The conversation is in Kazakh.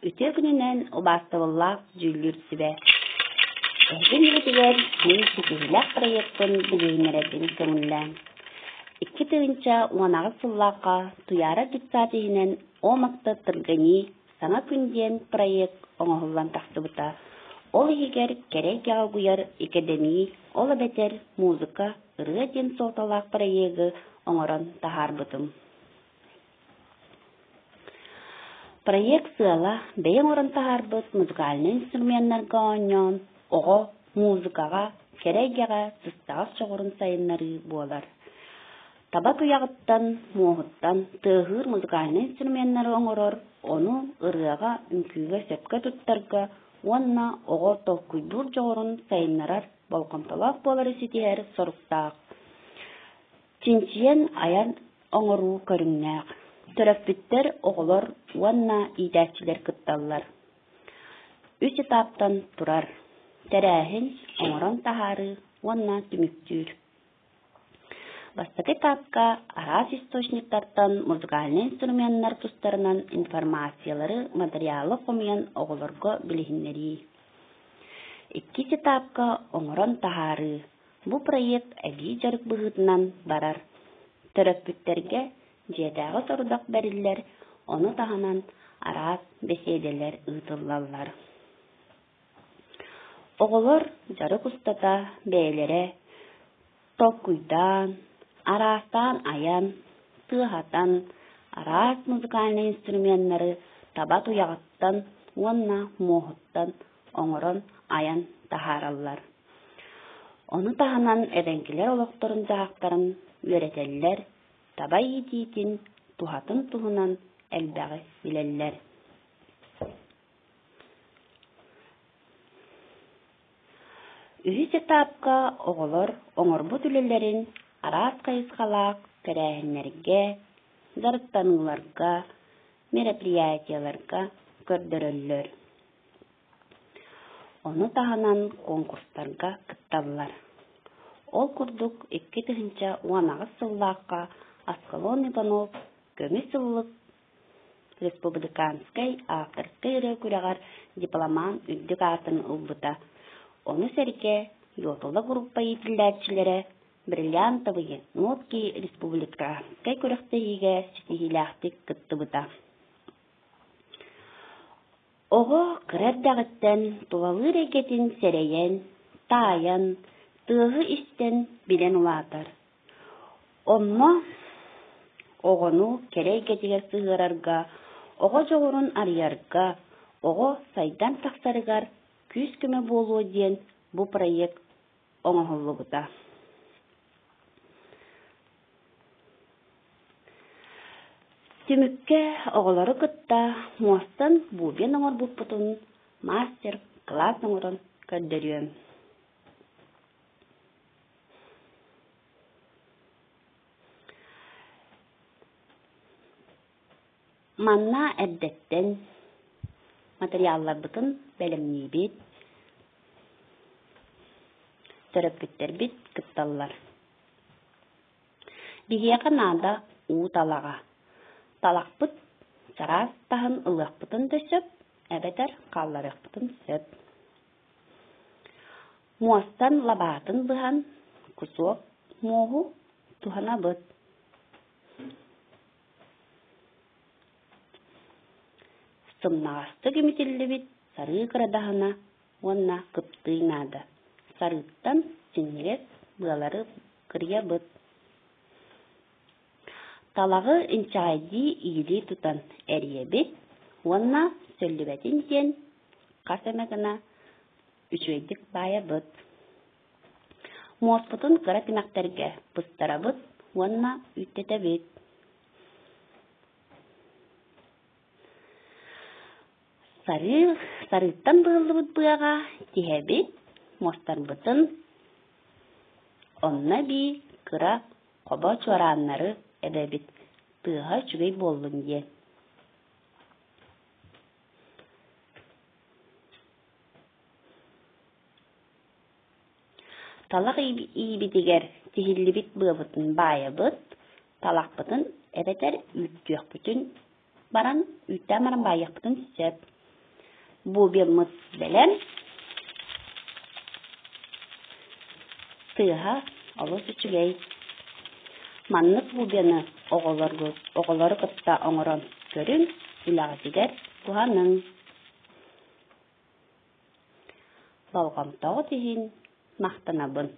Үтө күнүнен убастыбыллак жүлүрсүбе. Эһин билигер мен сикилак проекттен билгенердин көңүллән. 2 тыгынча уанагы сыллакка туяра дитсатыһинен омакта тыргани саңа күнден проект оңоһуллан тахсыбыта. Ол егер керекяга гуяр академии, ола бетер музыка, ырыден солталак проекты оңорон тахарбытым. Проект сыала бейін орын тахарбыт музыкальный инструментлерге оңон, ого музыкага, керекяга сыстагыс чогорун сайыннары болар. Таба туягыттан, муохуттан тыгыр музыкальный инструментлер оңорор, onu ырыага үңкүүгө сөпкө туттарга, онна ого толкуйдур жогорун сайыннарар болкомтолок болар ситиер соруктаак. Чинчиен аян оңоруу көрүңнәк. Төрөппүттер оголор онна идәчилер кытталлар. 3 этаптан турар. Терәһин оңорон тахары онна түмүктүр. Бастапкы этапка арас источниктардан музыкальный инструменттер тустарынан информациялары материалы комуян оголорго билихиннери. 2 этапка оңорон тахары. Бу проект әги жарык быгытынан барар. Төрөппүттерге жетағы сорудак бәриллер, оны таханан арас беседелер ытыллаллар. Оголор жарык устата бәйлере толкуйдан, арастан аян, тыхатан, арас музыкальный инструменттері таба туягыттан, онна мохуттан оңорон аян тахараллар. Оны таханан эденкилер олоқторын жағақтарын өретеллер, таба етейтін тухатын тухынан әлбәғі білеллер. Үхіс этапка оғылыр оңырбу түлелерін арас қайысқалақ кәрәхінлерге, зарыттаныларға, мероприятияларға көрдірілер. Оны тағанан конкурстарға кытталылар. Ол күрдік 2 тыгынча уанағы сыллаққа Аскалон Иванов көмі сыллық республиканскай авторскай үрі дипломан үддік атын ұлбыта. Оны сәрке йотылы группа етілдәтчілері бриллиантовые нотки республиканскай көріқтігіге сетихиләқтік кытты бұта. Оғы кірәрдәғіттен тулалы рекетін сәрейен, таян, тыгы истен билен улатар. Онно оғону керейгетігер сығырарға, оғы жоғырын арыярға, оғы сайдан тақсарығар күз көмі болуы ден бұл проект оңығылы бұта. Түмікке оғылары күтті мұастан бұбен оңыр бұппытын мастер-класс оңырын көддеріем. Манна әрдеттен материаллар бұтын бәлімней бет, төрөппүттер бет кытталлар. Бігея қанада ұу талаға. Талақ бұт, сарас тағын ұлық бұтын төсіп, әбетер қалларық бұтын сөп. Муастан лабатын бұған, күсуық моғу тұхана бұт. Сымнағасты кемителі бит сары қырадағына онна кыптыйнады. Сарыттан сенерек бұғалары кырия бұт. Талағы инчағайди иілі тұтан әрие бит, онна сөллібәтін ден қасамағына үшвейдік бая бұт. Моспытын қыра тімәқтерге бұстара бұт, онна үттеті бит. Сарыттан бұғылы бұт бұяға тихәбет, мостар бұтын, онна би кыра қоба чуараннары әдәбет тыға чүгей болдың де. Талақ ибетегер тихілі бит бұға бұтын бая бұт, талақ бұтын әбетер үттіяқ бұтын баран үттәмаран байық бұтын сөп. бубеммыт белен тыга олус үчүгей. Маннык бубені оголор кытта оңорон көрүн, үлағатигер туһаның. Балғамтағы тиһин мақтанабын.